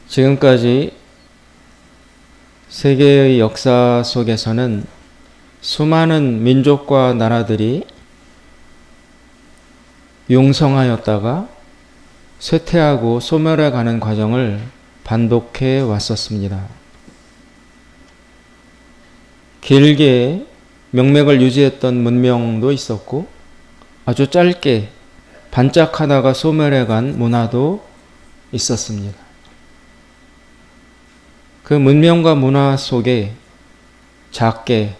지금까지 세계의 역사 속에서는 수많은 민족과 나라들이 융성하였다가 쇠퇴하고 소멸해 가는 과정을 반복해 왔었습니다. 길게 명맥을 유지했던 문명도 있었고 아주 짧게 반짝하다가 소멸해 간 문화도 있었습니다. 그 문명과 문화 속에 작게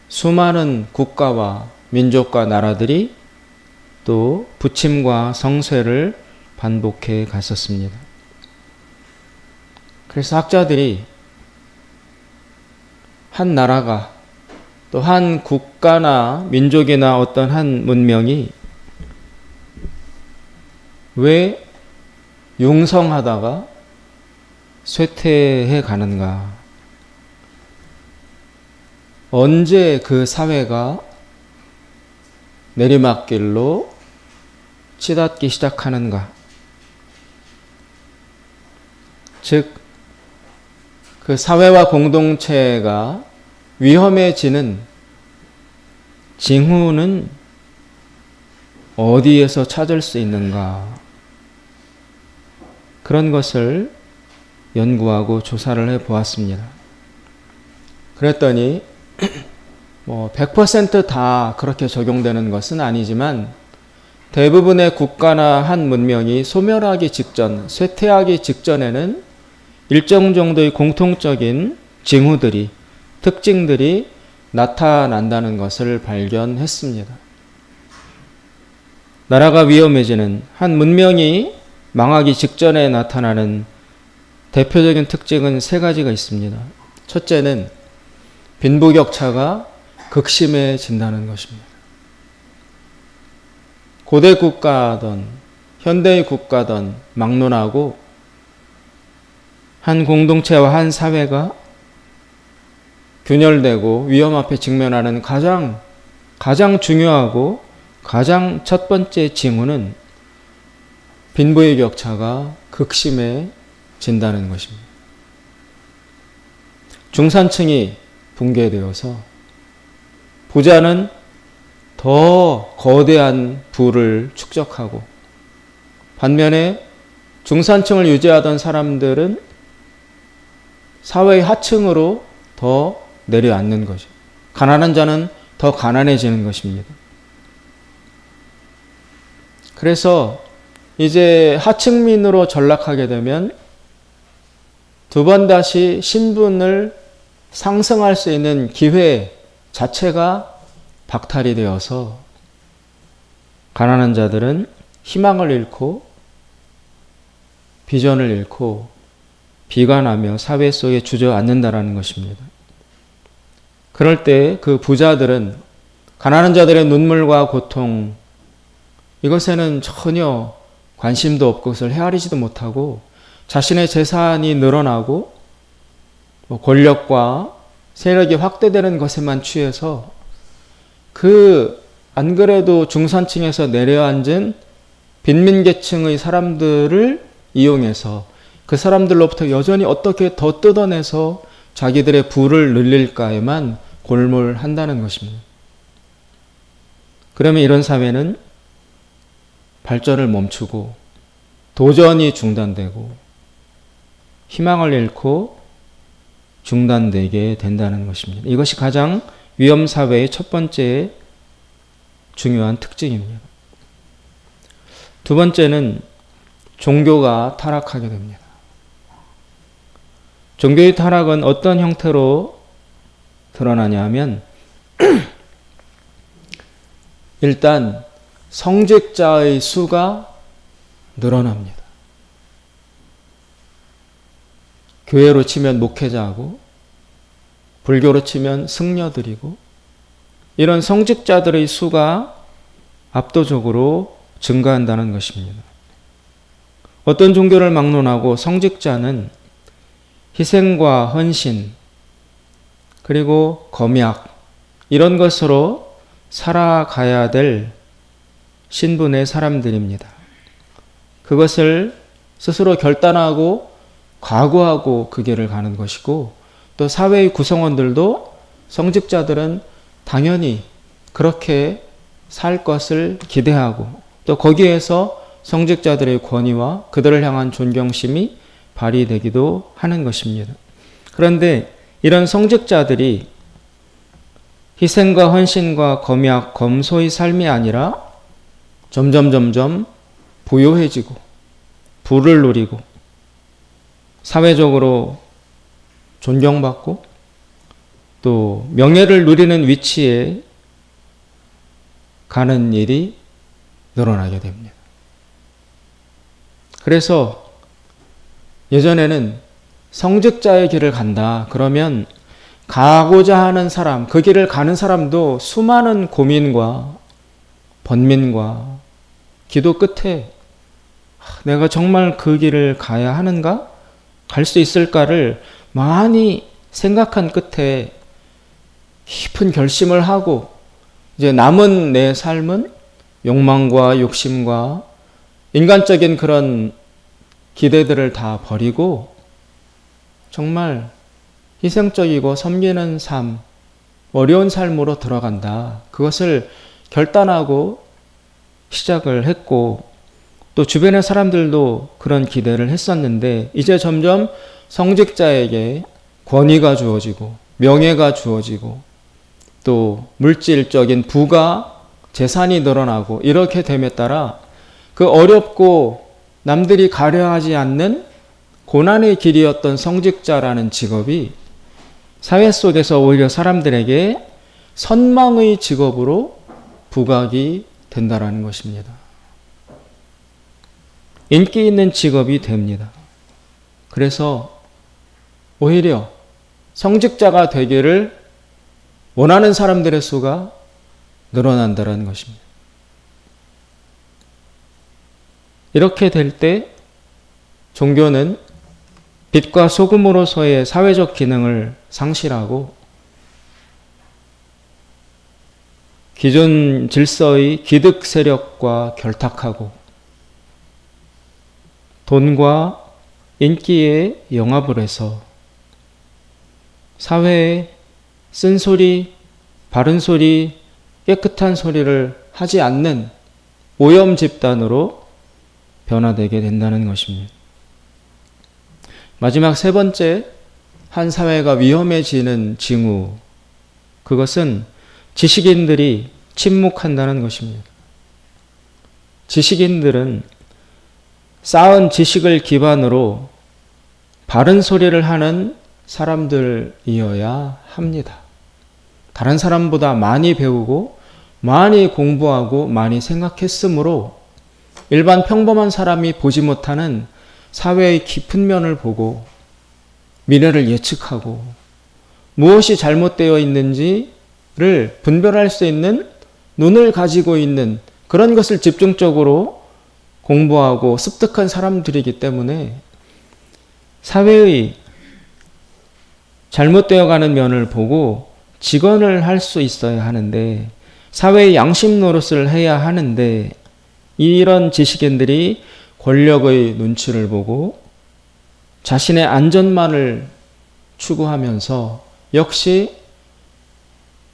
수많은 국가와 민족과 나라들이 또 부침과 성쇠를 반복해 갔었습니다. 그래서 학자들이 한 나라가 또 한 국가나 민족이나 어떤 한 문명이 왜 융성하다가 쇠퇴해 가는가? 언제 그 사회가 내리막길로 치닫기 시작하는가? 즉, 그 사회와 공동체가 위험해지는 징후는 어디에서 찾을 수 있는가? 그런 것을 연구하고 조사를 해 보았습니다. 그랬더니 100% 다 그렇게 적용되는 것은 아니지만 대부분의 국가나 한 문명이 소멸하기 직전, 쇠퇴하기 직전에는 일정 정도의 공통적인 징후들이, 특징들이 나타난다는 것을 발견했습니다. 나라가 위험해지는, 한 문명이 망하기 직전에 나타나는 대표적인 특징은 세 가지가 있습니다. 첫째는 빈부격차가 극심해진다는 것입니다. 고대 국가든 현대의 국가든 막론하고 한 공동체와 한 사회가 균열되고 위험 앞에 직면하는 가장 중요하고 가장 첫 번째 징후는 빈부의 격차가 극심해진다는 것입니다. 중산층이 붕괴되어서 부자는 더 거대한 부를 축적하고 반면에 중산층을 유지하던 사람들은 사회의 하층으로 더 내려앉는 거죠. 가난한 자는 더 가난해지는 것입니다. 그래서 이제 하층민으로 전락하게 되면 두 번 다시 신분을 상승할 수 있는 기회 자체가 박탈이 되어서 가난한 자들은 희망을 잃고 비전을 잃고 비관하며 사회 속에 주저앉는다라는 것입니다. 그럴 때 그 부자들은 가난한 자들의 눈물과 고통, 이것에는 전혀 관심도 없고 그것을 헤아리지도 못하고 자신의 재산이 늘어나고 권력과 세력이 확대되는 것에만 취해서 안 그래도 중산층에서 내려앉은 빈민계층의 사람들을 이용해서 그 사람들로부터 여전히 어떻게 더 뜯어내서 자기들의 부를 늘릴까에만 골몰한다는 것입니다. 그러면 이런 사회는 발전을 멈추고 도전이 중단되고 희망을 잃고 중단되게 된다는 것입니다. 이것이 가장 위험사회의 첫 번째 중요한 특징입니다. 두 번째는 종교가 타락하게 됩니다. 종교의 타락은 어떤 형태로 드러나냐 하면 일단 성직자의 수가 늘어납니다. 교회로 치면 목회자하고 불교로 치면 승려들이고 이런 성직자들의 수가 압도적으로 증가한다는 것입니다. 어떤 종교를 막론하고 성직자는 희생과 헌신 그리고 검약 이런 것으로 살아가야 될 신분의 사람들입니다. 그것을 스스로 결단하고 각오하고 그 길을 가는 것이고, 또 사회의 구성원들도 성직자들은 당연히 그렇게 살 것을 기대하고, 또 거기에서 성직자들의 권위와 그들을 향한 존경심이 발휘되기도 하는 것입니다. 그런데 이런 성직자들이 희생과 헌신과 검약, 검소의 삶이 아니라 점점 부요해지고 부를 누리고 사회적으로 존경받고 또 명예를 누리는 위치에 가는 일이 늘어나게 됩니다. 그래서 예전에는 성직자의 길을 간다 그러면 가고자 하는 사람, 그 길을 가는 사람도 수많은 고민과 번민과 기도 끝에 내가 정말 그 길을 가야 하는가? 갈 수 있을까를 많이 생각한 끝에 깊은 결심을 하고 이제 남은 내 삶은 욕망과 욕심과 인간적인 그런 기대들을 다 버리고 정말 희생적이고 섬기는 삶, 어려운 삶으로 들어간다. 그것을 결단하고 시작을 했고 또 주변의 사람들도 그런 기대를 했었는데 이제 점점 성직자에게 권위가 주어지고 명예가 주어지고 또 물질적인 부가 재산이 늘어나고 이렇게 됨에 따라 그 어렵고 남들이 가려하지 않는 고난의 길이었던 성직자라는 직업이 사회 속에서 오히려 사람들에게 선망의 직업으로 부각이 된다라는 것입니다. 인기 있는 직업이 됩니다. 그래서 오히려 성직자가 되기를 원하는 사람들의 수가 늘어난다는 것입니다. 이렇게 될 때 종교는 빛과 소금으로서의 사회적 기능을 상실하고 기존 질서의 기득 세력과 결탁하고 돈과 인기에 영합을 해서 사회에 쓴소리, 바른 소리, 깨끗한 소리를 하지 않는 오염 집단으로 변화되게 된다는 것입니다. 마지막 세 번째, 한 사회가 위험해지는 징후, 그것은 지식인들이 침묵한다는 것입니다. 지식인들은 쌓은 지식을 기반으로 바른 소리를 하는 사람들이어야 합니다. 다른 사람보다 많이 배우고 많이 공부하고 많이 생각했으므로 일반 평범한 사람이 보지 못하는 사회의 깊은 면을 보고 미래를 예측하고 무엇이 잘못되어 있는지를 분별할 수 있는 눈을 가지고 있는 그런 것을 집중적으로 공부하고 습득한 사람들이기 때문에 사회의 잘못되어 가는 면을 보고 직언을 할 수 있어야 하는데 사회의 양심 노릇을 해야 하는데 이런 지식인들이 권력의 눈치를 보고 자신의 안전만을 추구하면서 역시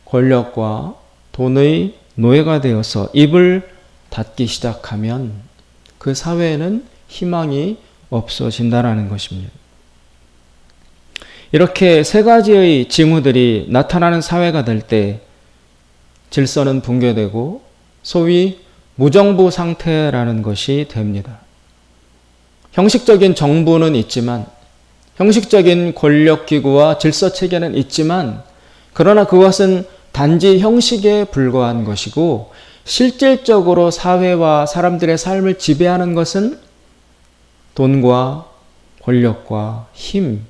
권력과 돈의 노예가 되어서 입을 닫기 시작하면 그 사회에는 희망이 없어진다라는 것입니다. 이렇게 세 가지의 징후들이 나타나는 사회가 될 때 질서는 붕괴되고 소위 무정부 상태라는 것이 됩니다. 형식적인 정부는 있지만 형식적인 권력기구와 질서체계는 있지만 그러나 그것은 단지 형식에 불과한 것이고 실질적으로 사회와 사람들의 삶을 지배하는 것은 돈과 권력과 힘,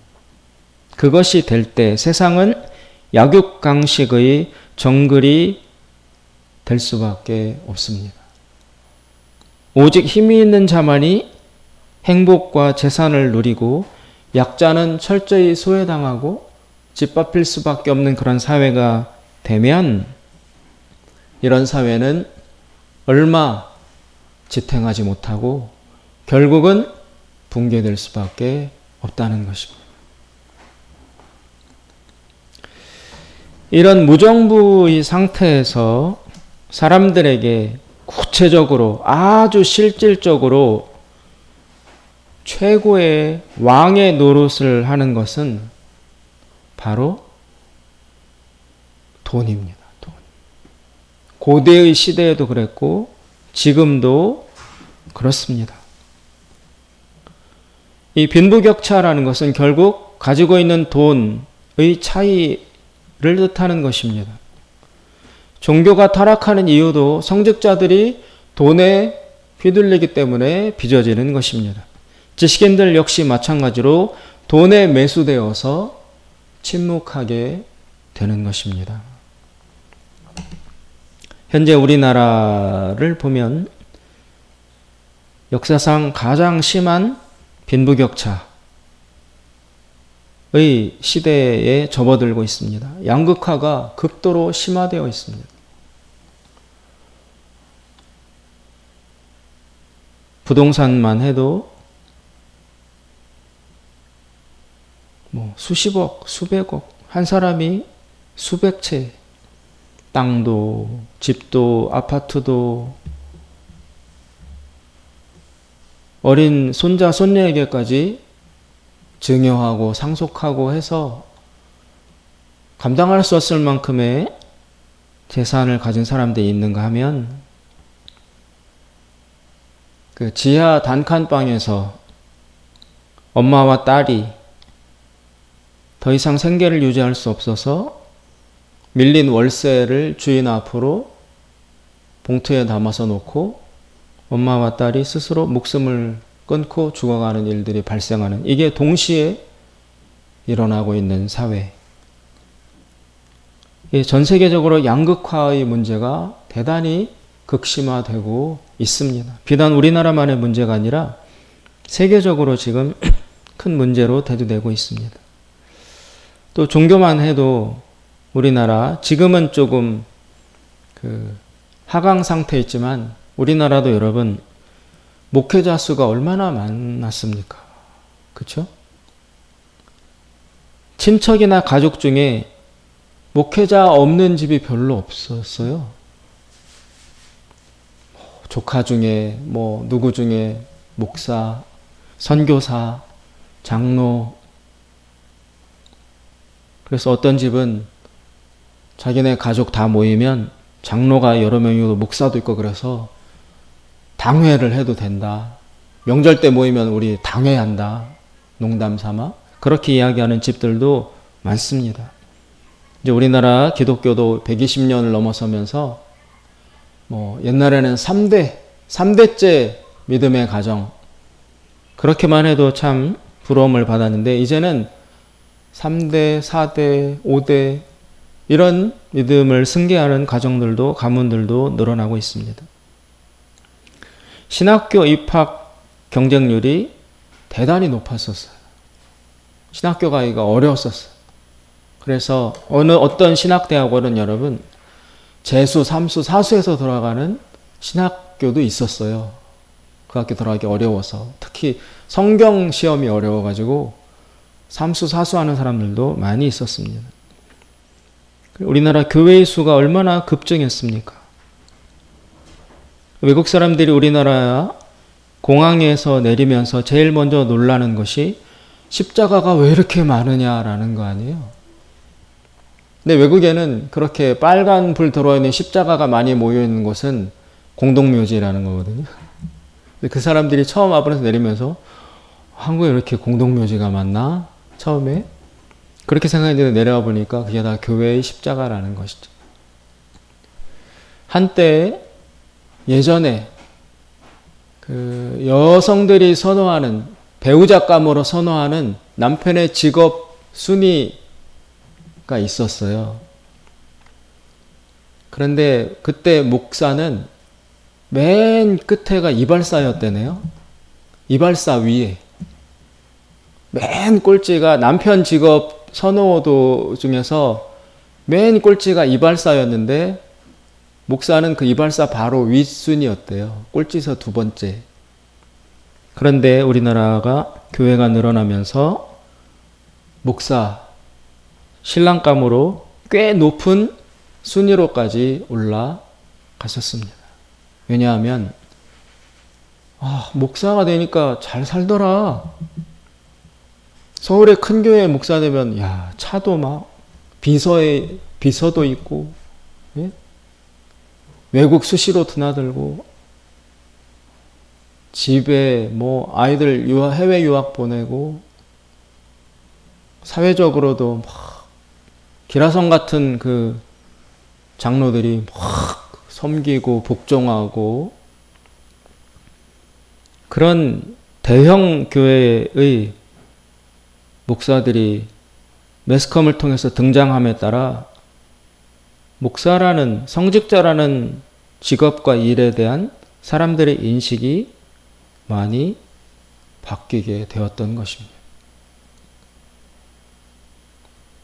그것이 될 때 세상은 약육강식의 정글이 될 수밖에 없습니다. 오직 힘이 있는 자만이 행복과 재산을 누리고 약자는 철저히 소외당하고 짓밟힐 수밖에 없는 그런 사회가 되면 이런 사회는 얼마 지탱하지 못하고 결국은 붕괴될 수밖에 없다는 것입니다. 이런 무정부의 상태에서 사람들에게 구체적으로 아주 실질적으로 최고의 왕의 노릇을 하는 것은 바로 돈입니다. 돈. 고대의 시대에도 그랬고 지금도 그렇습니다. 이 빈부격차라는 것은 결국 가지고 있는 돈의 차이를 뜻하는 것입니다. 종교가 타락하는 이유도 성직자들이 돈에 휘둘리기 때문에 빚어지는 것입니다. 지식인들 역시 마찬가지로 돈에 매수되어서 침묵하게 되는 것입니다. 현재 우리나라를 보면 역사상 가장 심한 빈부격차의 시대에 접어들고 있습니다. 양극화가 극도로 심화되어 있습니다. 부동산만 해도 수십억, 수백억, 한 사람이 수백 채, 땅도, 집도, 아파트도, 어린 손자, 손녀에게까지 증여하고 상속하고 해서 감당할 수 없을 만큼의 재산을 가진 사람들이 있는가 하면 그 지하 단칸방에서 엄마와 딸이 더 이상 생계를 유지할 수 없어서 밀린 월세를 주인 앞으로 봉투에 담아서 놓고 엄마와 딸이 스스로 목숨을 끊고 죽어가는 일들이 발생하는, 이게 동시에 일어나고 있는 사회. 전 세계적으로 양극화의 문제가 대단히 극심화되고 있습니다. 비단 우리나라만의 문제가 아니라 세계적으로 지금 큰 문제로 대두되고 있습니다. 또 종교만 해도 우리나라 지금은 조금 하강 상태에 있지만 우리나라도 여러분 목회자 수가 얼마나 많았습니까? 그렇죠? 친척이나 가족 중에 목회자 없는 집이 별로 없었어요. 조카 중에 누구 중에 목사, 선교사, 장로. 그래서 어떤 집은 자기네 가족 다 모이면 장로가 여러 명이고 목사도 있고 그래서 당회를 해도 된다. 명절 때 모이면 우리 당회한다. 농담 삼아. 그렇게 이야기하는 집들도 많습니다. 이제 우리나라 기독교도 120년을 넘어서면서 옛날에는 3대째 믿음의 가정. 그렇게만 해도 참 부러움을 받았는데 이제는 3대, 4대, 5대 이런 믿음을 승계하는 가정들도 가문들도 늘어나고 있습니다. 신학교 입학 경쟁률이 대단히 높았었어요. 신학교 가기가 어려웠었어요. 그래서 어떤 신학대학원은 여러분 재수, 삼수, 사수에서 들어가는 신학교도 있었어요. 그 학교 들어가기 어려워서. 특히 성경 시험이 어려워가지고 삼수, 사수하는 사람들도 많이 있었습니다. 우리나라 교회의 수가 얼마나 급증했습니까? 외국 사람들이 우리나라 공항에서 내리면서 제일 먼저 놀라는 것이 십자가가 왜 이렇게 많으냐라는 거 아니에요. 근데 외국에는 그렇게 빨간 불 들어와 있는 십자가가 많이 모여 있는 곳은 공동묘지라는 거거든요. 근데 그 사람들이 처음 아브라함에서 내리면서 한국에 이렇게 공동묘지가 많나? 처음에 그렇게 생각했는데 내려와 보니까 그게 다 교회의 십자가라는 것이죠. 한때 예전에 여성들이 선호하는 배우자감으로 선호하는 남편의 직업 순위가 있었어요. 그런데 그때 목사는 맨 끝에가 이발사였대네요. 이발사 위에. 맨 꼴찌가 남편 직업 선호도 중에서 맨 꼴찌가 이발사였는데 목사는 그 이발사 바로 윗순위였대요. 꼴찌에서 두 번째. 그런데 우리나라가 교회가 늘어나면서 목사, 신랑감으로 꽤 높은 순위로까지 올라갔었습니다. 왜냐하면 목사가 되니까 잘 살더라. 서울의 큰 교회 목사 되면 차도 막 비서도 있고, 예? 외국 수시로 드나들고, 집에 아이들 해외 유학 보내고, 사회적으로도 막 기라성 같은 그 장로들이 막 섬기고 복종하고, 그런 대형 교회의 목사들이 매스컴을 통해서 등장함에 따라 목사라는, 성직자라는 직업과 일에 대한 사람들의 인식이 많이 바뀌게 되었던 것입니다.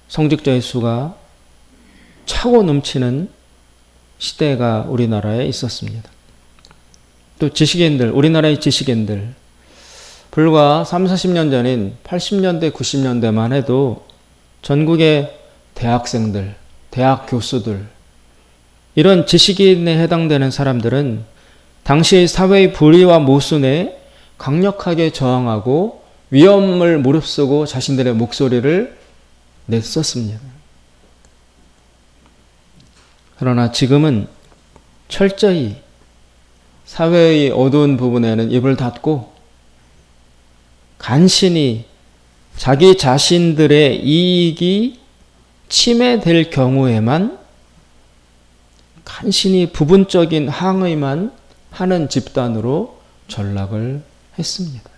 성직자의 수가 차고 넘치는 시대가 우리나라에 있었습니다. 또 지식인들, 우리나라의 지식인들, 불과 30-40년 전인 80년대, 90년대만 해도 전국의 대학생들, 대학 교수들, 이런 지식인에 해당되는 사람들은 당시 사회의 불의와 모순에 강력하게 저항하고 위험을 무릅쓰고 자신들의 목소리를 냈었습니다. 그러나 지금은 철저히 사회의 어두운 부분에는 입을 닫고 간신히 자기 자신들의 이익이 침해될 경우에만 간신히 부분적인 항의만 하는 집단으로 전락을 했습니다.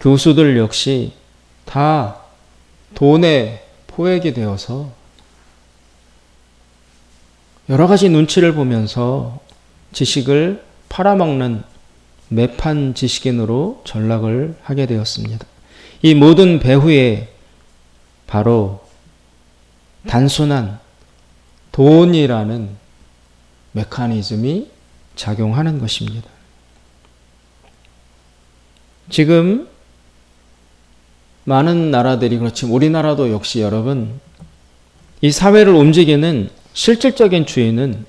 교수들 역시 다 돈에 포획이 되어서 여러 가지 눈치를 보면서 지식을 팔아먹는 매판 지식인으로 전락을 하게 되었습니다. 이 모든 배후에 바로 단순한 돈이라는 메커니즘이 작용하는 것입니다. 지금 많은 나라들이 그렇지만 우리나라도 역시 여러분, 이 사회를 움직이는 실질적인 주인은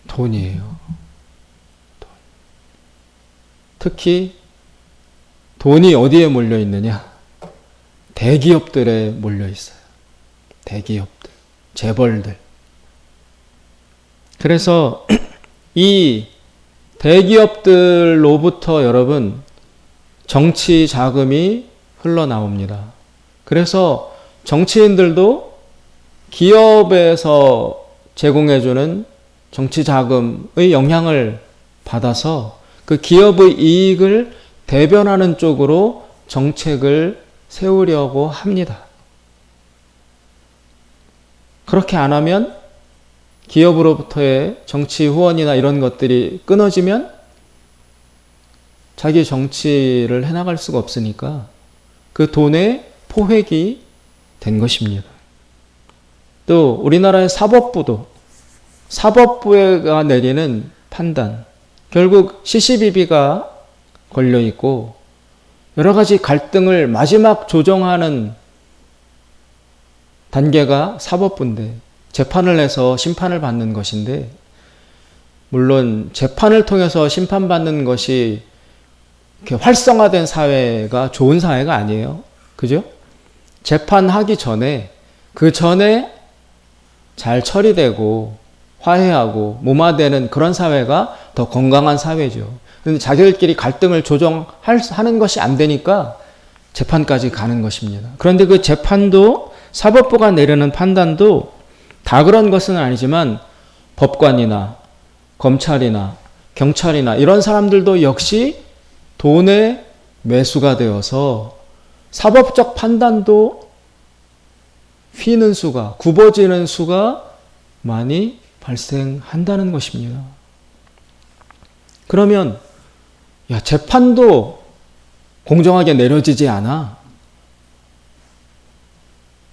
돈이에요. 돈. 특히 돈이 어디에 몰려 있느냐? 대기업들에 몰려 있어요. 대기업들, 재벌들. 그래서 이 대기업들로부터 여러분 정치 자금이 흘러나옵니다. 그래서 정치인들도 기업에서 제공해주는 정치 자금의 영향을 받아서 그 기업의 이익을 대변하는 쪽으로 정책을 세우려고 합니다. 그렇게 안 하면 기업으로부터의 정치 후원이나 이런 것들이 끊어지면 자기 정치를 해나갈 수가 없으니까 그 돈의 포획이 된 것입니다. 또 우리나라의 사법부가 내리는 판단, 결국 CCBB가 걸려 있고 여러 가지 갈등을 마지막 조정하는 단계가 사법부인데, 재판을 해서 심판을 받는 것인데, 물론 재판을 통해서 심판받는 것이 이렇게 활성화된 사회가 좋은 사회가 아니에요. 그죠? 재판하기 전에, 그 전에 잘 처리되고 화해하고 무마되는 그런 사회가 더 건강한 사회죠. 그런데 자기들끼리 갈등을 조정하는 것이 안 되니까 재판까지 가는 것입니다. 그런데 그 재판도, 사법부가 내리는 판단도 다 그런 것은 아니지만 법관이나 검찰이나 경찰이나 이런 사람들도 역시 돈의 매수가 되어서 사법적 판단도 휘는 수가, 굽어지는 수가 많이 발생한다는 것입니다. 그러면 재판도 공정하게 내려지지 않아.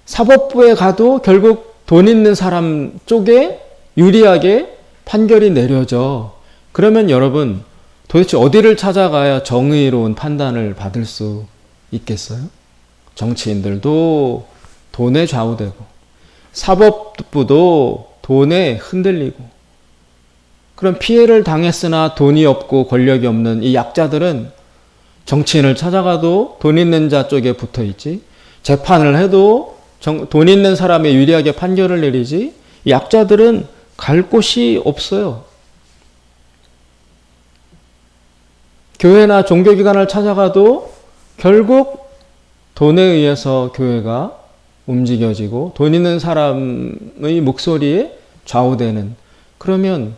사법부에 가도 결국 돈 있는 사람 쪽에 유리하게 판결이 내려져. 그러면 여러분 도대체 어디를 찾아가야 정의로운 판단을 받을 수 있겠어요? 정치인들도 돈에 좌우되고 사법부도 돈에 흔들리고, 그럼 피해를 당했으나 돈이 없고 권력이 없는 이 약자들은 정치인을 찾아가도 돈 있는 자 쪽에 붙어 있지, 재판을 해도 돈 있는 사람이 유리하게 판결을 내리지, 이 약자들은 갈 곳이 없어요. 교회나 종교기관을 찾아가도 결국 돈에 의해서 교회가 움직여지고 돈 있는 사람의 목소리에 좌우되는, 그러면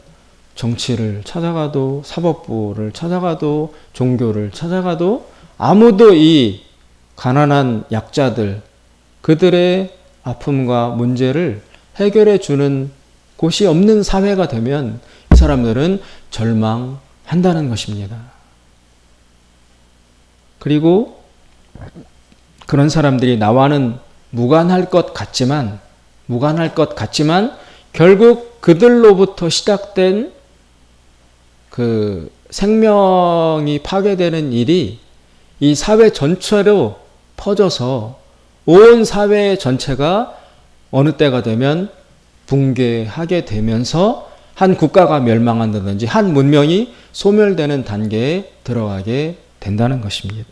정치를 찾아가도 사법부를 찾아가도 종교를 찾아가도 아무도 이 가난한 약자들, 그들의 아픔과 문제를 해결해 주는 곳이 없는 사회가 되면 이 사람들은 절망한다는 것입니다. 그리고 그런 사람들이 나와는 무관할 것 같지만 결국 그들로부터 시작된 그 생명이 파괴되는 일이 이 사회 전체로 퍼져서 온 사회 전체가 어느 때가 되면 붕괴하게 되면서 한 국가가 멸망한다든지 한 문명이 소멸되는 단계에 들어가게 된다는 것입니다.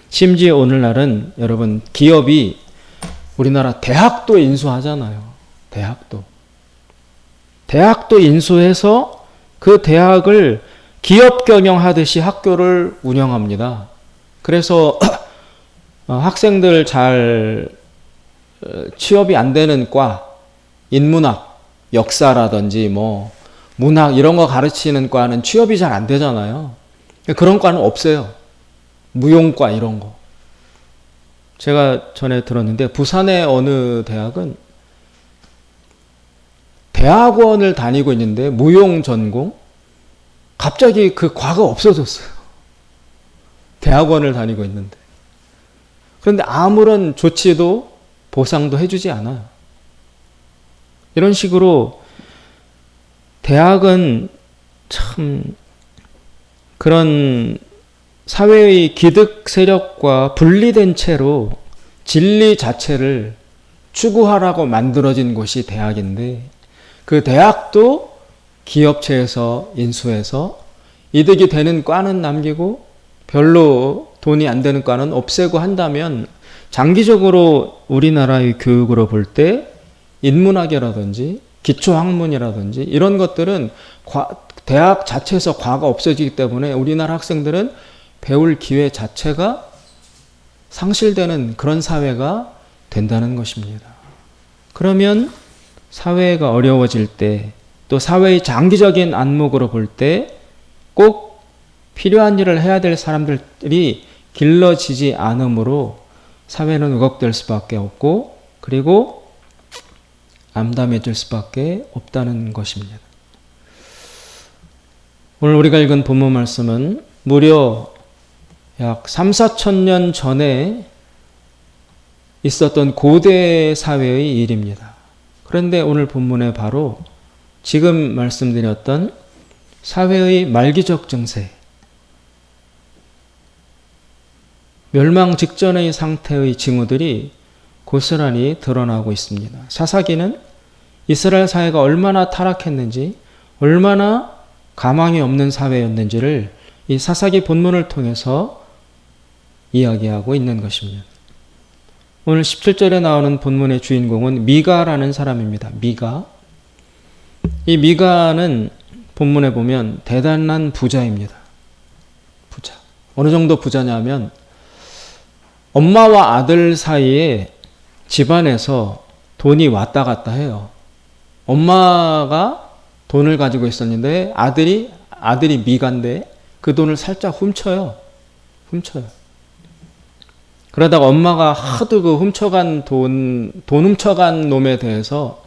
심지어 오늘날은 여러분 기업이 우리나라 대학도 인수하잖아요. 대학도 인수해서 그 대학을 기업 경영하듯이 학교를 운영합니다. 그래서 학생들 잘 취업이 안 되는 과, 인문학, 역사라든지 뭐 문학 이런 거 가르치는 과는 취업이 잘 안 되잖아요. 그런 과는 없어요. 무용과 이런 거. 제가 전에 들었는데 부산의 어느 대학은 대학원을 다니고 있는데 무용 전공, 갑자기 그 과가 없어졌어요. 대학원을 다니고 있는데. 그런데 아무런 조치도 보상도 해주지 않아요. 이런 식으로 대학은 참 그런 사회의 기득 세력과 분리된 채로 진리 자체를 추구하라고 만들어진 곳이 대학인데, 그 대학도 기업체에서 인수해서 이득이 되는 과는 남기고 별로 돈이 안 되는 과는 없애고 한다면 장기적으로 우리나라의 교육으로 볼 때 인문학이라든지 기초학문이라든지 이런 것들은 대학 자체에서 과가 없어지기 때문에 우리나라 학생들은 배울 기회 자체가 상실되는 그런 사회가 된다는 것입니다. 그러면 사회가 어려워질 때, 또 사회의 장기적인 안목으로 볼 때 꼭 필요한 일을 해야 될 사람들이 길러지지 않으므로 사회는 왜곡될 수밖에 없고, 그리고 암담해질 수밖에 없다는 것입니다. 오늘 우리가 읽은 본문 말씀은 무려 약 3,4천 년 전에 있었던 고대 사회의 일입니다. 그런데 오늘 본문에 바로 지금 말씀드렸던 사회의 말기적 증세, 멸망 직전의 상태의 징후들이 고스란히 드러나고 있습니다. 사사기는 이스라엘 사회가 얼마나 타락했는지, 얼마나 가망이 없는 사회였는지를 이 사사기 본문을 통해서 이야기하고 있는 것입니다. 오늘 17절에 나오는 본문의 주인공은 미가라는 사람입니다. 미가. 이 미가는 본문에 보면 대단한 부자입니다. 부자. 어느 정도 부자냐면 엄마와 아들 사이에 집안에서 돈이 왔다 갔다 해요. 엄마가 돈을 가지고 있었는데 아들이 미가인데 그 돈을 살짝 훔쳐요. 그러다가 엄마가 하도 그 훔쳐간 돈 훔쳐간 놈에 대해서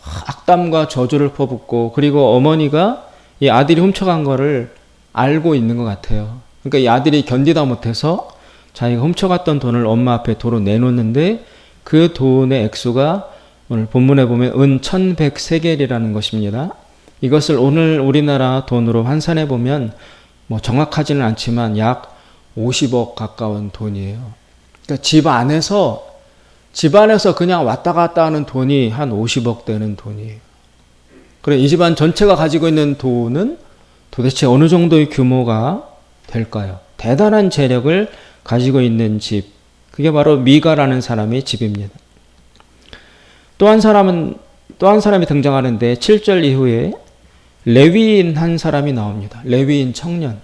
악담과 저주를 퍼붓고, 그리고 어머니가 이 아들이 훔쳐간 거를 알고 있는 것 같아요. 그러니까 이 아들이 견디다 못해서 자기가 훔쳐갔던 돈을 엄마 앞에 도로 내놓는데, 그 돈의 액수가 오늘 본문에 보면 은 1,100세겔이라는 것입니다. 이것을 오늘 우리나라 돈으로 환산해 보면 뭐 정확하지는 않지만 약 50억 가까운 돈이에요. 그러니까 집 안에서 그냥 왔다 갔다 하는 돈이 한 50억 되는 돈이에요. 그래, 이 집안 전체가 가지고 있는 돈은 도대체 어느 정도의 규모가 될까요? 대단한 재력을 가지고 있는 집. 그게 바로 미가라는 사람의 집입니다. 또 한 사람이 등장하는데 7절 이후에 레위인 한 사람이 나옵니다. 레위인 청년.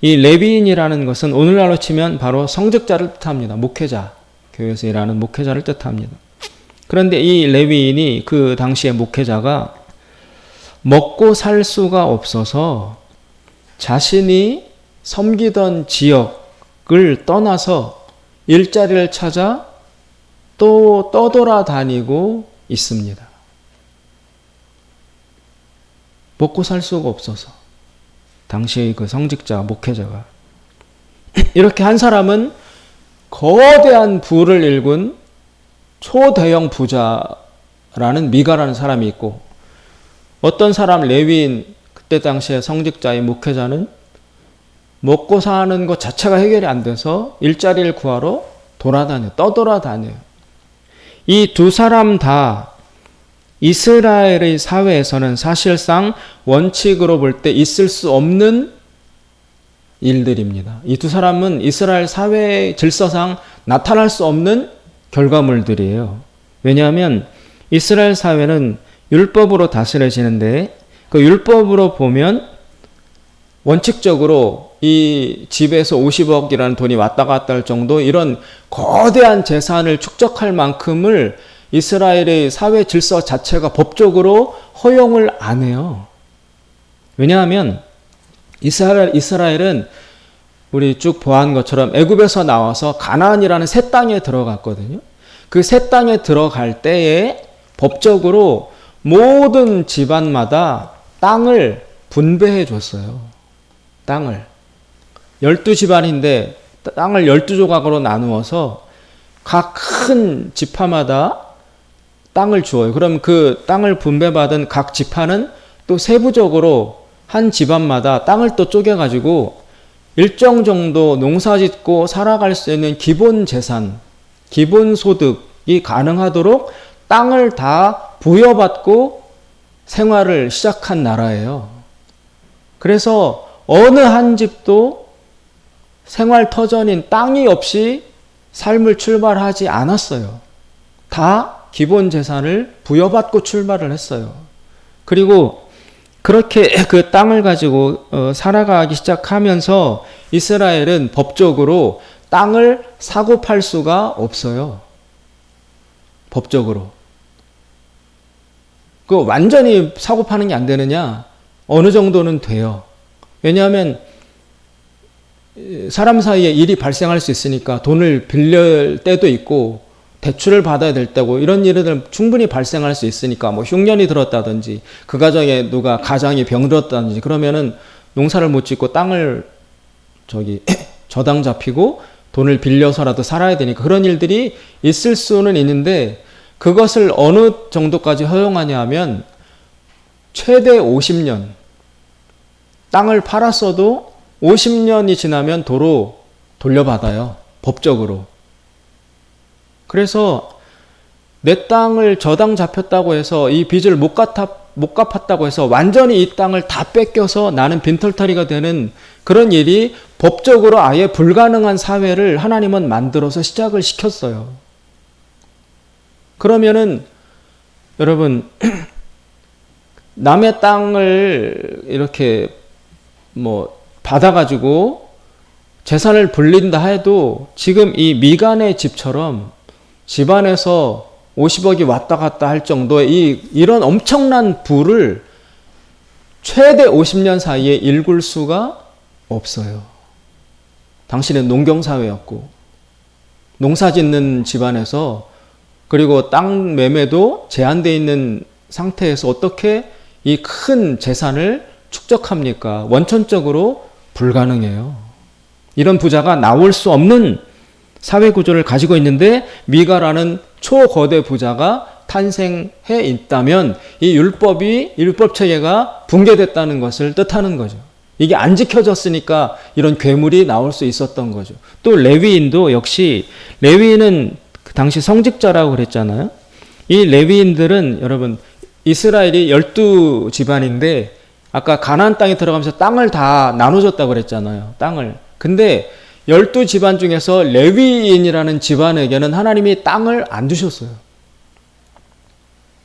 이 레위인이라는 것은 오늘날로 치면 바로 성직자를 뜻합니다. 목회자. 교회에서 일하는 목회자를 뜻합니다. 그런데 이 레위인이 그 당시의 목회자가 먹고 살 수가 없어서 자신이 섬기던 지역을 떠나서 일자리를 찾아 또 떠돌아다니고 있습니다. 먹고 살 수가 없어서 당시의 그 성직자 목회자가 이렇게 한 사람은 거대한 부를 일군 초대형 부자라는 미가라는 사람이 있고 어떤 사람 레위인 그때 당시에 성직자의 목회자는 먹고 사는 것 자체가 해결이 안 돼서 일자리를 구하러 떠돌아다녀요. 이 두 사람 다 이스라엘의 사회에서는 사실상 원칙으로 볼 때 있을 수 없는 일들입니다. 이 두 사람은 이스라엘 사회의 질서상 나타날 수 없는 결과물들이에요. 왜냐하면 이스라엘 사회는 율법으로 다스려지는데 그 율법으로 보면 원칙적으로 이 집에서 50억이라는 돈이 왔다 갔다 할 정도 이런 거대한 재산을 축적할 만큼을 이스라엘의 사회 질서 자체가 법적으로 허용을 안 해요. 왜냐하면 이스라엘은 우리 쭉 보아한 것처럼 애굽에서 나와서 가나안이라는 새 땅에 들어갔거든요. 그 새 땅에 들어갈 때에 법적으로 모든 집안마다 땅을 분배해 줬어요. 땅을. 12집안인데 땅을 12조각으로 나누어서 각 큰 지파마다 땅을 주어요. 그럼 그 땅을 분배받은 각 지파는 또 세부적으로 한 집안마다 땅을 또 쪼개가지고 일정 정도 농사짓고 살아갈 수 있는 기본 재산, 기본 소득이 가능하도록 땅을 다 부여받고 생활을 시작한 나라예요. 그래서 어느 한 집도 생활 터전인 땅이 없이 삶을 출발하지 않았어요. 다 기본 재산을 부여받고 출발을 했어요. 그리고 그렇게 그 땅을 가지고 살아가기 시작하면서 이스라엘은 법적으로 땅을 사고 팔 수가 없어요. 법적으로. 그 완전히 사고 파는 게 안 되느냐? 어느 정도는 돼요. 왜냐하면 사람 사이에 일이 발생할 수 있으니까 돈을 빌릴 때도 있고 대출을 받아야 될 때고 이런 일은 충분히 발생할 수 있으니까 뭐 흉년이 들었다든지 그 가정에 누가 가장이 병들었다든지 그러면은 농사를 못 짓고 땅을 저당 잡히고 돈을 빌려서라도 살아야 되니까 그런 일들이 있을 수는 있는데 그것을 어느 정도까지 허용하냐 하면 최대 50년 땅을 팔았어도 50년이 지나면 도로 돌려받아요. 법적으로. 그래서 내 땅을 저당 잡혔다고 해서 이 빚을 못 갚았다고 해서 완전히 이 땅을 다 뺏겨서 나는 빈털터리가 되는 그런 일이 법적으로 아예 불가능한 사회를 하나님은 만들어서 시작을 시켰어요. 그러면은 여러분 남의 땅을 이렇게 받아가지고 재산을 불린다 해도 지금 이 미간의 집처럼 집안에서 50억이 왔다 갔다 할 정도의 이런 엄청난 부를 최대 50년 사이에 일굴 수가 없어요. 당시는 농경사회였고 농사 짓는 집안에서 그리고 땅 매매도 제한되어 있는 상태에서 어떻게 이 큰 재산을 축적합니까? 원천적으로 불가능해요. 이런 부자가 나올 수 없는 사회 구조를 가지고 있는데 미가라는 초거대 부자가 탄생해 있다면 이 율법 체계가 붕괴됐다는 것을 뜻하는 거죠. 이게 안 지켜졌으니까 이런 괴물이 나올 수 있었던 거죠. 또 레위인도 역시, 레위인은 그 당시 성직자라고 그랬잖아요. 이 레위인들은 여러분, 이스라엘이 12집안인데 아까 가나안 땅에 들어가면서 땅을 다 나눠줬다고 그랬잖아요. 땅을. 근데 12집안 중에서 레위인이라는 집안에게는 하나님이 땅을 안 주셨어요.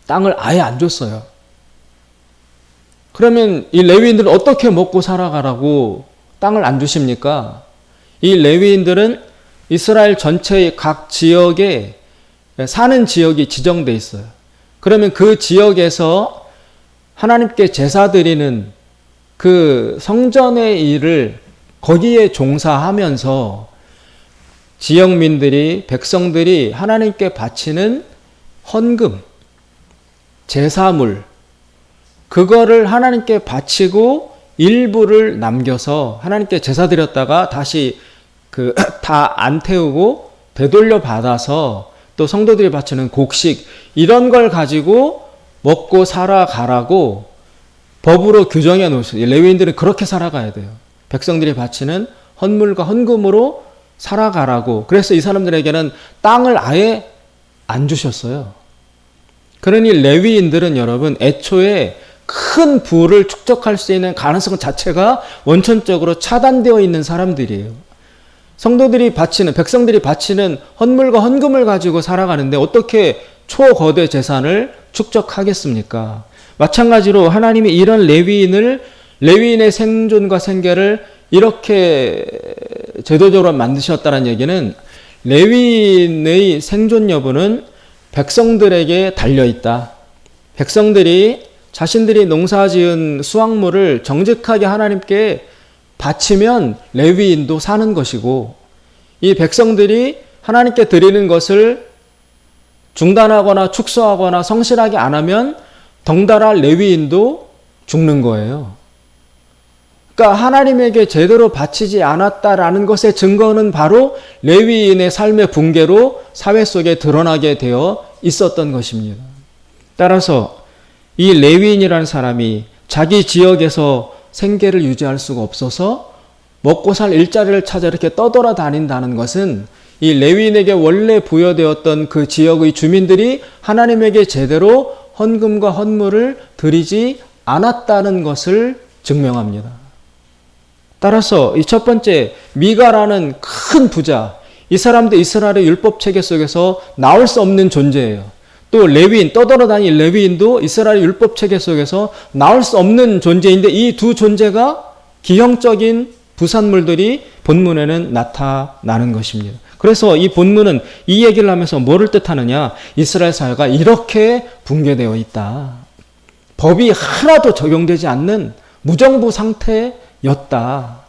땅을 아예 안 줬어요. 그러면 이 레위인들은 어떻게 먹고 살아가라고 땅을 안 주십니까? 이 레위인들은 이스라엘 전체의 각 지역에 사는 지역이 지정돼 있어요. 그러면 그 지역에서 하나님께 제사 드리는 그 성전의 일을 거기에 종사하면서 지역민들이, 백성들이 하나님께 바치는 헌금, 제사물, 그거를 하나님께 바치고 일부를 남겨서 하나님께 제사 드렸다가 다시 다 안 태우고 되돌려 받아서 또 성도들이 바치는 곡식, 이런 걸 가지고 먹고 살아가라고 법으로 규정해 놓으셨어요. 레위인들은 그렇게 살아가야 돼요. 백성들이 바치는 헌물과 헌금으로 살아가라고. 그래서 이 사람들에게는 땅을 아예 안 주셨어요. 그러니 레위인들은 여러분, 애초에 큰 부를 축적할 수 있는 가능성 자체가 원천적으로 차단되어 있는 사람들이에요. 성도들이 바치는, 백성들이 바치는 헌물과 헌금을 가지고 살아가는데 어떻게 초거대 재산을 축적하겠습니까? 마찬가지로 하나님이 이런 레위인의 생존과 생계를 이렇게 제도적으로 만드셨다는 얘기는 레위인의 생존 여부는 백성들에게 달려있다. 백성들이 자신들이 농사지은 수확물을 정직하게 하나님께 바치면 레위인도 사는 것이고, 이 백성들이 하나님께 드리는 것을 중단하거나 축소하거나 성실하게 안 하면 덩달아 레위인도 죽는 거예요. 그러니까 하나님에게 제대로 바치지 않았다라는 것의 증거는 바로 레위인의 삶의 붕괴로 사회 속에 드러나게 되어 있었던 것입니다. 따라서 이 레위인이라는 사람이 자기 지역에서 생계를 유지할 수가 없어서 먹고 살 일자리를 찾아 이렇게 떠돌아다닌다는 것은 이 레위인에게 원래 부여되었던 그 지역의 주민들이 하나님에게 제대로 헌금과 헌물을 드리지 않았다는 것을 증명합니다. 따라서 이 첫 번째, 미가라는 큰 부자, 이 사람도 이스라엘의 율법 체계 속에서 나올 수 없는 존재예요. 또 레위인, 떠돌아다니는 레위인도 이스라엘 율법 체계 속에서 나올 수 없는 존재인데, 이 두 존재가 기형적인 부산물들이 본문에는 나타나는 것입니다. 그래서 이 본문은 이 얘기를 하면서 뭐를 뜻하느냐? 이스라엘 사회가 이렇게 붕괴되어 있다. 법이 하나도 적용되지 않는 무정부 상태였다.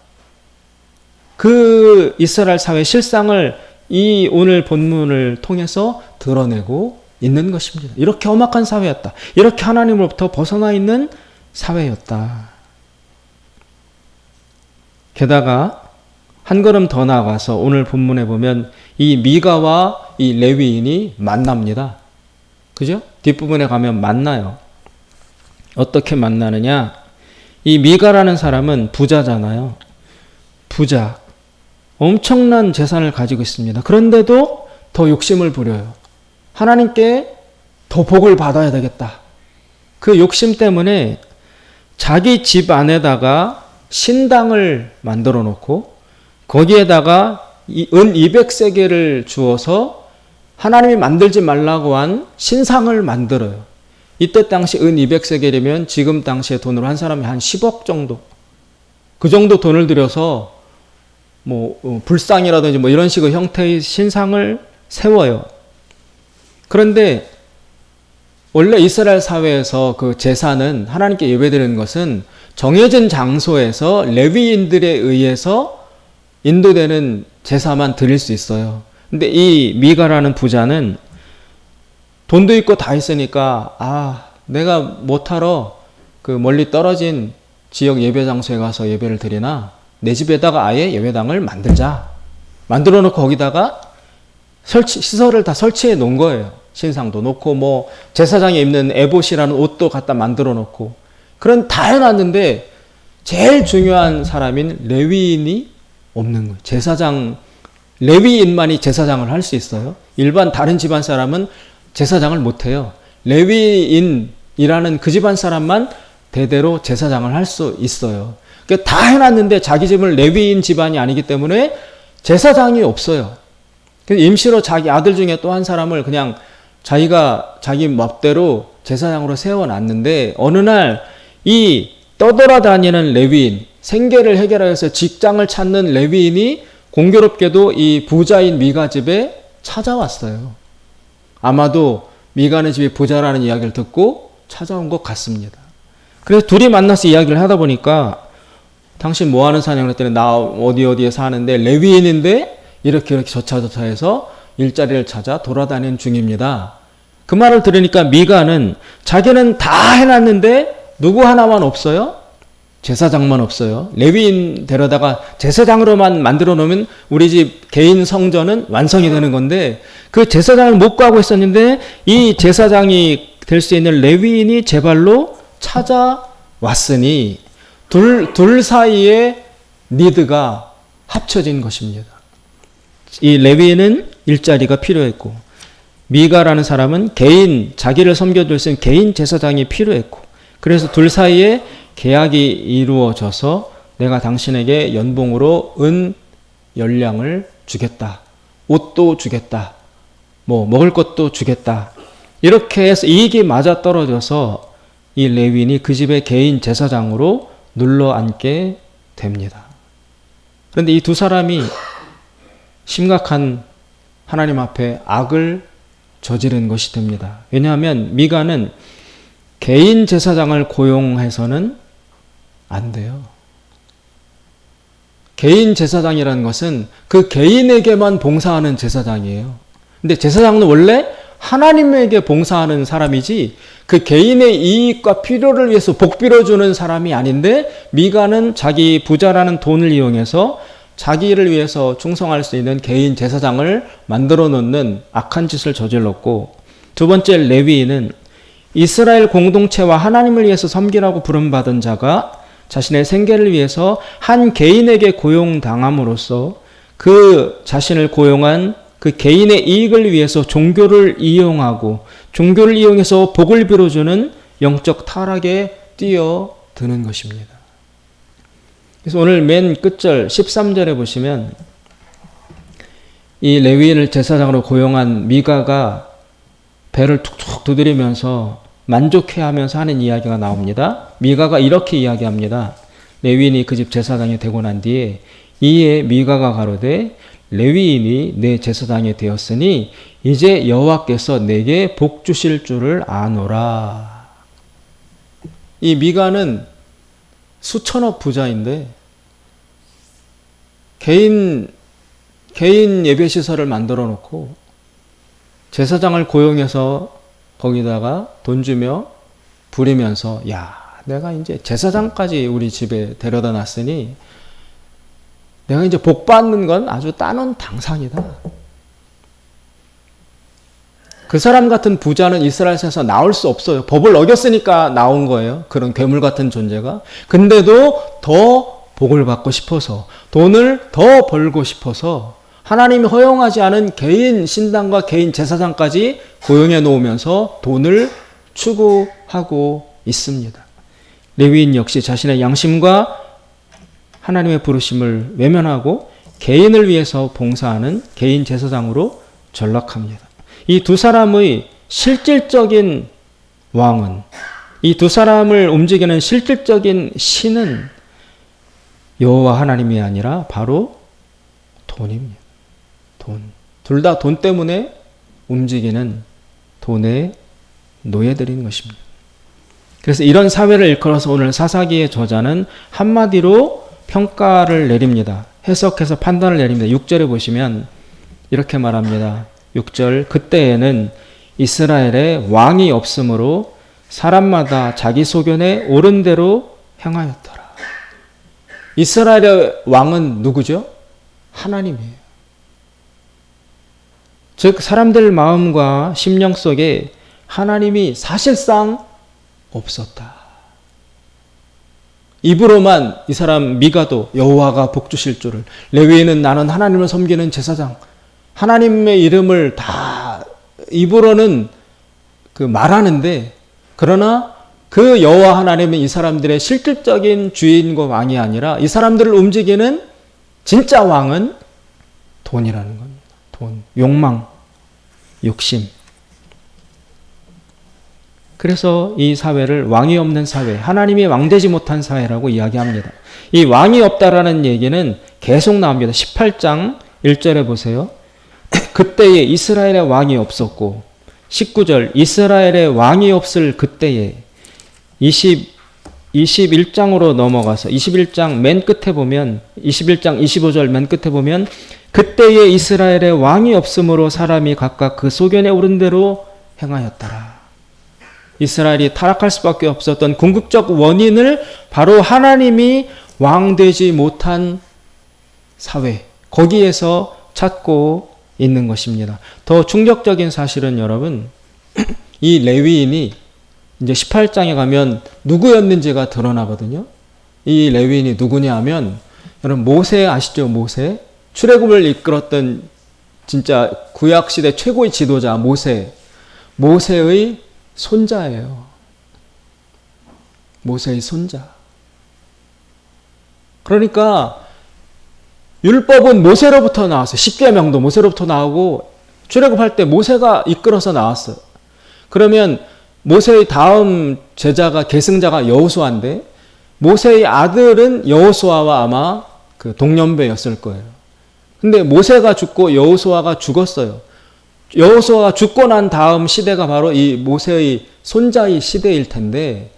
그 이스라엘 사회의 실상을 이 오늘 본문을 통해서 드러내고 있는 것입니다. 이렇게 험악한 사회였다. 이렇게 하나님으로부터 벗어나 있는 사회였다. 게다가 한 걸음 더 나아가서 오늘 본문에 보면 이 미가와 이 레위인이 만납니다. 그죠? 뒷부분에 가면 만나요. 어떻게 만나느냐? 이 미가라는 사람은 부자잖아요. 부자. 엄청난 재산을 가지고 있습니다. 그런데도 더 욕심을 부려요. 하나님께 더 복을 받아야 되겠다. 그 욕심 때문에 자기 집 안에다가 신당을 만들어 놓고 거기에다가 은 200세겔을 주어서 하나님이 만들지 말라고 한 신상을 만들어요. 이때 당시 은 200세겔이면 지금 당시의 돈으로 한 사람이 한 10억 정도. 그 정도 돈을 들여서 불상이라든지 이런 식의 형태의 신상을 세워요. 그런데 원래 이스라엘 사회에서 그 제사는 하나님께 예배드리는 것은 정해진 장소에서 레위인들에 의해서 인도되는 제사만 드릴 수 있어요. 근데 이 미가라는 부자는 돈도 있고 다 있으니까 내가 못하러 그 멀리 떨어진 지역 예배 장소에 가서 예배를 드리나 내 집에다가 아예 예배당을 만들자. 만들어 놓고 거기다가 시설을 다 설치해 놓은 거예요. 신상도 놓고 뭐 제사장이 입는 에봇이라는 옷도 갖다 만들어 놓고 그런 다 해놨는데 제일 중요한 사람인 레위인이 없는 거예요. 제사장 레위인만이 제사장을 할 수 있어요. 일반 다른 집안 사람은 제사장을 못 해요. 레위인이라는 그 집안 사람만 대대로 제사장을 할 수 있어요. 그러니까 다 해놨는데 자기 집은 레위인 집안이 아니기 때문에 제사장이 없어요. 그래서 임시로 자기 아들 중에 또 한 사람을 그냥 자기가 자기 멋대로 제사장으로 세워놨는데 어느 날 이 떠돌아다니는 레위인, 생계를 해결하기 위해서 직장을 찾는 레위인이 공교롭게도 이 부자인 미가 집에 찾아왔어요. 아마도 미가네 집이 부자라는 이야기를 듣고 찾아온 것 같습니다. 그래서 둘이 만나서 이야기를 하다 보니까 당신 뭐 하는 사냐고 그랬더니 나 어디에 사는데 레위인인데 이렇게 저차 해서 일자리를 찾아 돌아다니는 중입니다. 그 말을 들으니까 미가는 자기는 다 해놨는데 누구 하나만 없어요? 제사장만 없어요. 레위인 데려다가 제사장으로만 만들어 놓으면 우리 집 개인 성전은 완성이 되는 건데 그 제사장을 못 구하고 있었는데 이 제사장이 될 수 있는 레위인이 제 발로 찾아왔으니 둘 사이에 니드가 합쳐진 것입니다. 이 레위인은 일자리가 필요했고 미가라는 사람은 자기를 섬겨줄 수 있는 개인 제사장이 필요했고 그래서 둘 사이에 계약이 이루어져서 내가 당신에게 연봉으로 은 열량을 주겠다. 옷도 주겠다. 뭐 먹을 것도 주겠다. 이렇게 해서 이익이 맞아떨어져서 이 레위인이 그 집의 개인 제사장으로 눌러앉게 됩니다. 그런데 이 두 사람이 심각한 하나님 앞에 악을 저지른 것이 됩니다. 왜냐하면 미가는 개인 제사장을 고용해서는 안 돼요. 개인 제사장이라는 것은 그 개인에게만 봉사하는 제사장이에요. 근데 제사장은 원래 하나님에게 봉사하는 사람이지 그 개인의 이익과 필요를 위해서 복비로 주는 사람이 아닌데 미가는 자기 부자라는 돈을 이용해서 자기를 위해서 충성할 수 있는 개인 제사장을 만들어 놓는 악한 짓을 저질렀고 두 번째 레위인은 이스라엘 공동체와 하나님을 위해서 섬기라고 부름받은 자가 자신의 생계를 위해서 한 개인에게 고용당함으로써 그 자신을 고용한 그 개인의 이익을 위해서 종교를 이용하고 종교를 이용해서 복을 빌어주는 영적 타락에 뛰어드는 것입니다. 그래서 오늘 맨 끝절 13절에 보시면 이 레위인을 제사장으로 고용한 미가가 배를 툭툭 두드리면서 만족해하면서 하는 이야기가 나옵니다. 미가가 이렇게 이야기합니다. 레위인이 그 집 제사장이 되고 난 뒤에 이에 미가가 가로되 레위인이 내 제사장이 되었으니 이제 여호와께서 내게 복 주실 줄을 아노라. 이 미가는 수천억 부자인데 개인 예배시설을 만들어 놓고 제사장을 고용해서 거기다가 돈 주며 부리면서 야 내가 이제 제사장까지 우리 집에 데려다 놨으니 내가 이제 복 받는 건 아주 따놓은 당상이다. 그 사람 같은 부자는 이스라엘에서 나올 수 없어요. 법을 어겼으니까 나온 거예요. 그런 괴물 같은 존재가. 근데도 더 복을 받고 싶어서 돈을 더 벌고 싶어서 하나님이 허용하지 않은 개인 신당과 개인 제사장까지 고용해 놓으면서 돈을 추구하고 있습니다. 레위인 역시 자신의 양심과 하나님의 부르심을 외면하고 개인을 위해서 봉사하는 개인 제사장으로 전락합니다. 이 두 사람의 실질적인 왕은, 이 두 사람을 움직이는 실질적인 신은 여호와 하나님이 아니라 바로 돈입니다. 돈. 둘 다 돈 때문에 움직이는 돈의 노예들인 것입니다. 그래서 이런 사회를 일컬어서 오늘 사사기의 저자는 한마디로 평가를 내립니다. 해석해서 판단을 내립니다. 6절에 보시면 이렇게 말합니다. 6절 그때에는 이스라엘에 왕이 없으므로 사람마다 자기 소견에 옳은 대로 행하였더라. 이스라엘의 왕은 누구죠? 하나님이에요. 즉 사람들 마음과 심령 속에 하나님이 사실상 없었다. 입으로만 이 사람 미가도 여호와가 복 주실 줄을, 레위인은 나는 하나님을 섬기는 제사장, 하나님의 이름을 다 입으로는 말하는데, 그러나 그 여호와 하나님은 이 사람들의 실질적인 주인과 왕이 아니라 이 사람들을 움직이는 진짜 왕은 돈이라는 겁니다. 돈, 욕망, 욕심. 그래서 이 사회를 왕이 없는 사회, 하나님이 왕되지 못한 사회라고 이야기합니다. 이 왕이 없다라는 얘기는 계속 나옵니다. 18장 1절에 보세요. 그때에 이스라엘의 왕이 없었고, 19절 이스라엘의 왕이 없을 그때에, 21장으로 넘어가서 21장 맨 끝에 보면, 21장 25절 맨 끝에 보면, 그때에 이스라엘의 왕이 없으므로 사람이 각각 그 소견에 오른 대로 행하였더라. 이스라엘이 타락할 수밖에 없었던 궁극적 원인을 바로 하나님이 왕되지 못한 사회, 거기에서 찾고 있는 것입니다. 더 충격적인 사실은 여러분, 이 레위인이 이제 18장에 가면 누구였는지가 드러나거든요. 이 레위인이 누구냐 하면, 여러분 모세 아시죠? 모세? 출애굽을 이끌었던 진짜 구약시대 최고의 지도자 모세의 손자예요. 모세의 손자. 그러니까 율법은 모세로부터 나왔어요. 십계명도 모세로부터 나오고, 출애굽할 때 모세가 이끌어서 나왔어요. 그러면 모세의 다음 제자가, 계승자가 여호수아인데, 모세의 아들은 여호수아와 아마 동년배였을 거예요. 근데 모세가 죽고 여호수아가 죽었어요. 여호수아가 죽고 난 다음 시대가 바로 이 모세의 손자의 시대일 텐데,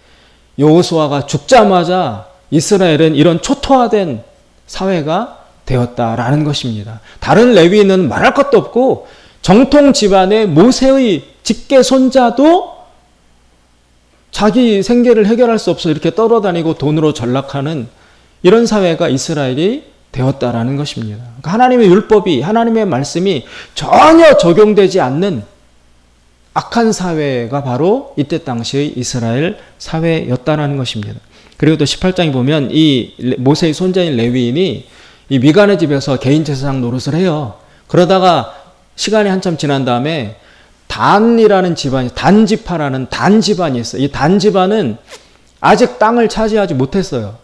여호수아가 죽자마자 이스라엘은 이런 초토화된 사회가 되었다라는 것입니다. 다른 레위인은 말할 것도 없고, 정통 집안의 모세의 직계 손자도 자기 생계를 해결할 수 없어 이렇게 떨어다니고 돈으로 전락하는 이런 사회가 이스라엘이 되었다라는 것입니다. 그러니까 하나님의 율법이, 하나님의 말씀이 전혀 적용되지 않는 악한 사회가 바로 이때 당시의 이스라엘 사회였다라는 것입니다. 그리고 또 18장에 보면 이 모세의 손자인 레위인이 이 미간의 집에서 개인 제사장 노릇을 해요. 그러다가 시간이 한참 지난 다음에 단이라는 집안이, 단지파라는 단집안이 있어요. 이 단집안은 아직 땅을 차지하지 못했어요.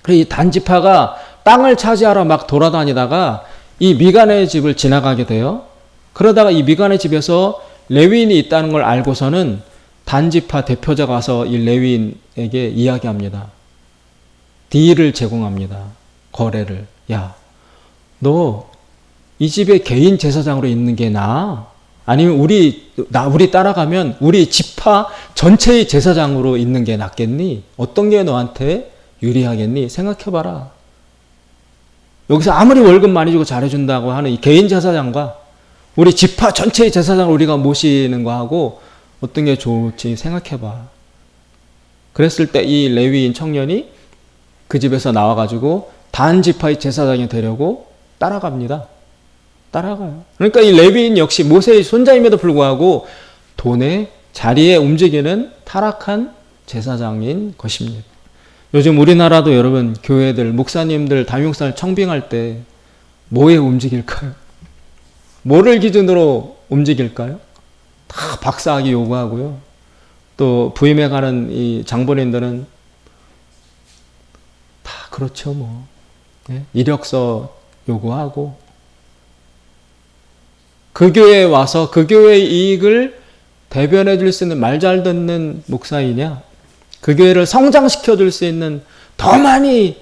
그래서 이 단지파가 땅을 차지하러 막 돌아다니다가 이 미간의 집을 지나가게 돼요. 그러다가 이 미간의 집에서 레위인이 있다는 걸 알고서는 단지파 대표자가 와서 이 레위인에게 이야기합니다. 딜을 제공합니다. 거래를. 야, 너 이 집에 개인 제사장으로 있는 게 나아? 아니면 우리 따라가면 우리 지파 전체의 제사장으로 있는 게 낫겠니? 어떤 게 너한테 유리하겠니? 생각해봐라. 여기서 아무리 월급 많이 주고 잘해준다고 하는 이 개인 제사장과 우리 지파 전체의 제사장을 우리가 모시는 거하고 어떤 게 좋을지 생각해봐. 그랬을 때 이 레위인 청년이 그 집에서 나와가지고 단 지파의 제사장이 되려고 따라갑니다. 따라가요. 그러니까 이 레위인 역시 모세의 손자임에도 불구하고 돈의 자리에 움직이는 타락한 제사장인 것입니다. 요즘 우리나라도 여러분 교회들, 목사님들, 담임목사를 청빙할 때 뭐에 움직일까요? 뭐를 기준으로 움직일까요? 다 박사학위 요구하고요. 또 부임해 가는 이 장본인들은 다 그렇죠 뭐. 네? 이력서 요구하고, 그 교회에 와서 그 교회의 이익을 대변해 줄 수 있는 말 잘 듣는 목사이냐, 그 교회를 성장시켜 줄 수 있는, 더 많이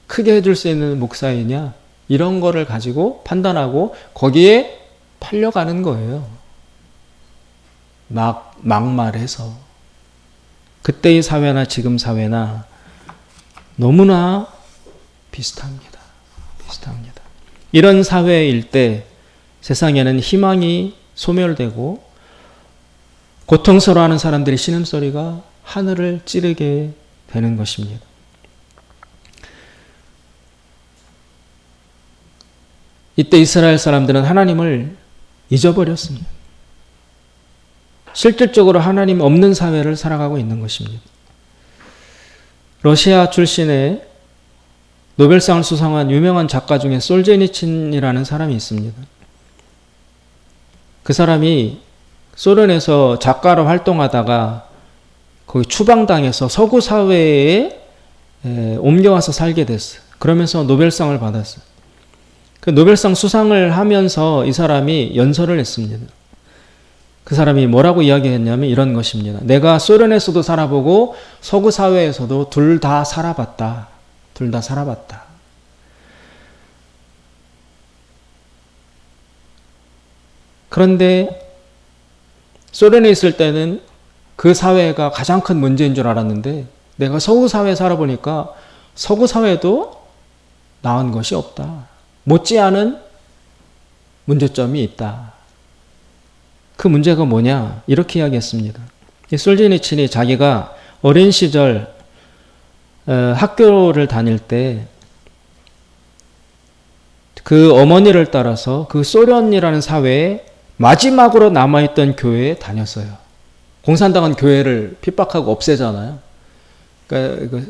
크게 해줄 수 있는 목사이냐, 이런 거를 가지고 판단하고 거기에 팔려가는 거예요. 막말해서. 그때의 사회나 지금 사회나 너무나 비슷합니다. 비슷합니다. 이런 사회일 때 세상에는 희망이 소멸되고 고통스러워하는 사람들의 신음소리가 하늘을 찌르게 되는 것입니다. 이때 이스라엘 사람들은 하나님을 잊어버렸습니다. 실질적으로 하나님 없는 사회를 살아가고 있는 것입니다. 러시아 출신의 노벨상을 수상한 유명한 작가 중에 솔제니친이라는 사람이 있습니다. 그 사람이 소련에서 작가로 활동하다가 거기 추방당해서 서구 사회에 옮겨와서 살게 됐어요. 그러면서 노벨상을 받았어요. 그 노벨상 수상을 하면서 이 사람이 연설을 했습니다. 그 사람이 뭐라고 이야기했냐면 이런 것입니다. 내가 소련에서도 살아보고 서구 사회에서도 둘 다 살아봤다. 둘 다 살아봤다. 그런데 소련에 있을 때는 그 사회가 가장 큰 문제인 줄 알았는데 내가 서구 사회에 살아보니까 서구 사회도 나은 것이 없다. 못지않은 문제점이 있다. 그 문제가 뭐냐? 이렇게 이야기했습니다. 솔제니친이 자기가 어린 시절 학교를 다닐 때 그 어머니를 따라서 그 소련이라는 사회에 마지막으로 남아있던 교회에 다녔어요. 공산당은 교회를 핍박하고 없애잖아요. 그러니까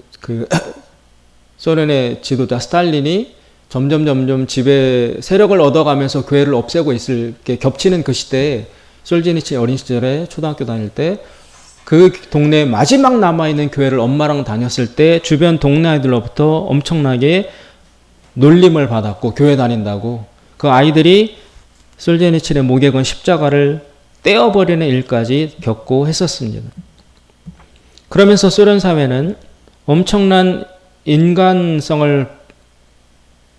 소련의 지도자 스탈린이 점점 지배 세력을 얻어가면서 교회를 없애고 있을 게 겹치는 그 시대에 솔제니친이 어린 시절에 초등학교 다닐 때 그 동네에 마지막 남아있는 교회를 엄마랑 다녔을 때 주변 동네 아이들로부터 엄청나게 놀림을 받았고 교회 다닌다고 그 아이들이 솔제니친의 목에 건 십자가를 떼어버리는 일까지 겪고 했었습니다. 그러면서 소련 사회는 엄청난 인간성을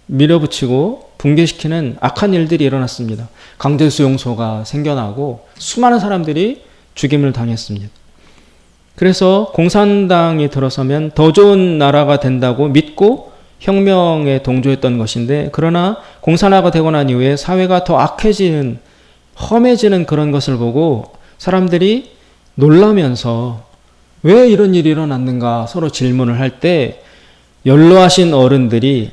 밀어붙이고 붕괴시키는 악한 일들이 일어났습니다. 강제수용소가 생겨나고 수많은 사람들이 죽임을 당했습니다. 그래서 공산당이 들어서면 더 좋은 나라가 된다고 믿고 혁명에 동조했던 것인데 그러나 공산화가 되고 난 이후에 사회가 더 악해지는 험해지는 그런 것을 보고 사람들이 놀라면서 왜 이런 일이 일어났는가 서로 질문을 할 때 연로하신 어른들이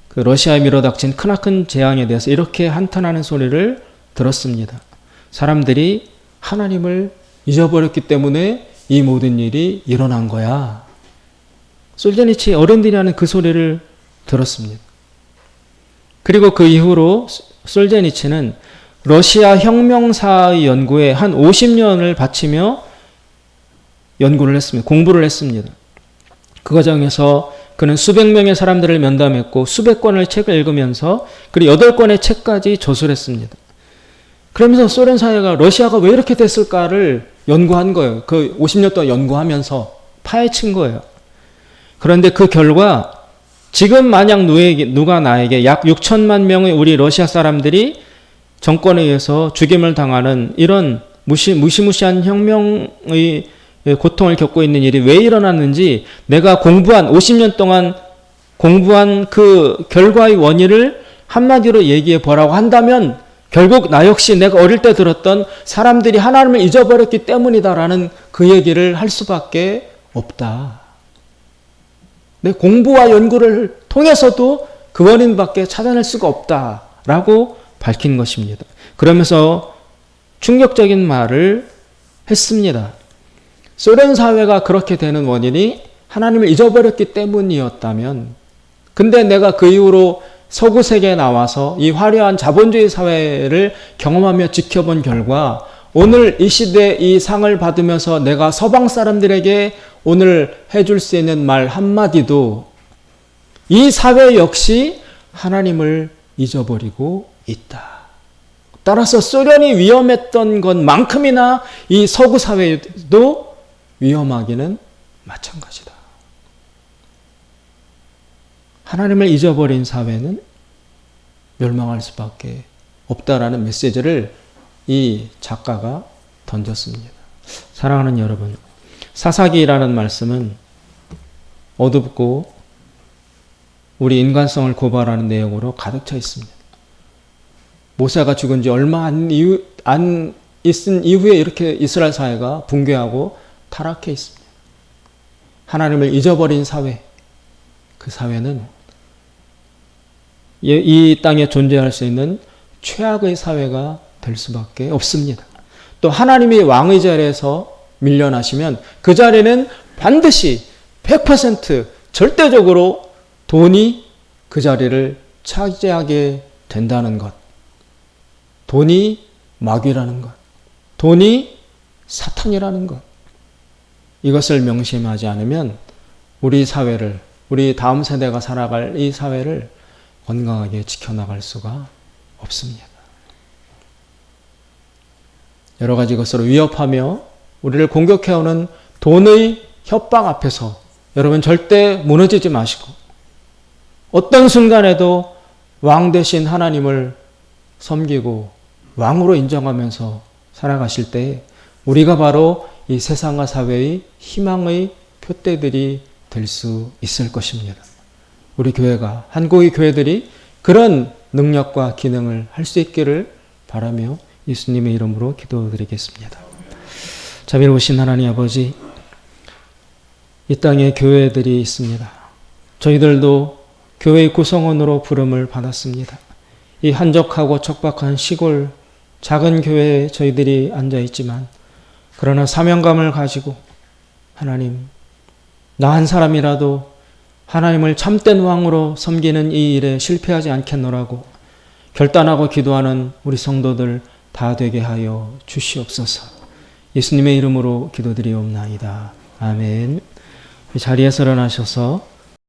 그 러시아에 밀어닥친 크나큰 재앙에 대해서 이렇게 한탄하는 소리를 들었습니다. 사람들이 하나님을 잊어버렸기 때문에 이 모든 일이 일어난 거야. 솔제니치 어른들이 하는 그 소리를 들었습니다. 그리고 그 이후로 솔제니치는 러시아 혁명사의 연구에 한 50년을 바치며 연구를 했습니다. 공부를 했습니다. 그 과정에서 그는 수백 명의 사람들을 면담했고 수백 권의 책을 읽으면서 그리고 8권의 책까지 저술했습니다. 그러면서 소련 사회가 러시아가 왜 이렇게 됐을까를 연구한 거예요. 그 50년 동안 연구하면서 파헤친 거예요. 그런데 그 결과 지금 만약 누가 나에게 약 6천만 명의 우리 러시아 사람들이 정권에 의해서 죽임을 당하는 이런 무시무시한 혁명의 고통을 겪고 있는 일이 왜 일어났는지 내가 50년 동안 공부한 그 결과의 원인을 한마디로 얘기해 보라고 한다면 결국 나 역시 내가 어릴 때 들었던 사람들이 하나님을 잊어버렸기 때문이다라는 그 얘기를 할 수밖에 없다. 내 공부와 연구를 통해서도 그 원인밖에 찾아낼 수가 없다라고 밝힌 것입니다. 그러면서 충격적인 말을 했습니다. 소련 사회가 그렇게 되는 원인이 하나님을 잊어버렸기 때문이었다면 근데 내가 그 이후로 서구 세계에 나와서 이 화려한 자본주의 사회를 경험하며 지켜본 결과 오늘 이 시대 이 상을 받으면서 내가 서방 사람들에게 오늘 해줄 수 있는 말 한마디도 이 사회 역시 하나님을 잊어버리고 있다. 따라서 소련이 위험했던 것만큼이나 이 서구 사회도 위험하기는 마찬가지다. 하나님을 잊어버린 사회는 멸망할 수밖에 없다라는 메시지를 이 작가가 던졌습니다. 사랑하는 여러분, 사사기라는 말씀은 어둡고 우리 인간성을 고발하는 내용으로 가득 차 있습니다. 모세가 죽은 지 얼마 안 있은 이후에 이렇게 이스라엘 사회가 붕괴하고 타락해 있습니다. 하나님을 잊어버린 사회, 그 사회는 이 땅에 존재할 수 있는 최악의 사회가 될 수밖에 없습니다. 또 하나님이 왕의 자리에서 밀려나시면 그 자리는 반드시 100% 절대적으로 돈이 그 자리를 차지하게 된다는 것. 돈이 마귀라는 것. 돈이 사탄이라는 것. 이것을 명심하지 않으면 우리 사회를, 우리 다음 세대가 살아갈 이 사회를 건강하게 지켜나갈 수가 없습니다. 여러 가지 것으로 위협하며 우리를 공격해오는 돈의 협박 앞에서 여러분 절대 무너지지 마시고 어떤 순간에도 왕 되신 하나님을 섬기고 왕으로 인정하면서 살아가실 때 우리가 바로 이 세상과 사회의 희망의 표대들이 될 수 있을 것입니다. 우리 교회가, 한국의 교회들이 그런 능력과 기능을 할 수 있기를 바라며 예수님의 이름으로 기도드리겠습니다. 자비로우신 하나님 아버지, 이 땅에 교회들이 있습니다. 저희들도 교회의 구성원으로 부름을 받았습니다. 이 한적하고 척박한 시골 작은 교회에 저희들이 앉아 있지만 그러나 사명감을 가지고 하나님, 나 한 사람이라도 하나님을 참된 왕으로 섬기는 이 일에 실패하지 않겠노라고 결단하고 기도하는 우리 성도들 다 되게 하여 주시옵소서. 예수님의 이름으로 기도드리옵나이다. 아멘. 자리에서 일어나셔서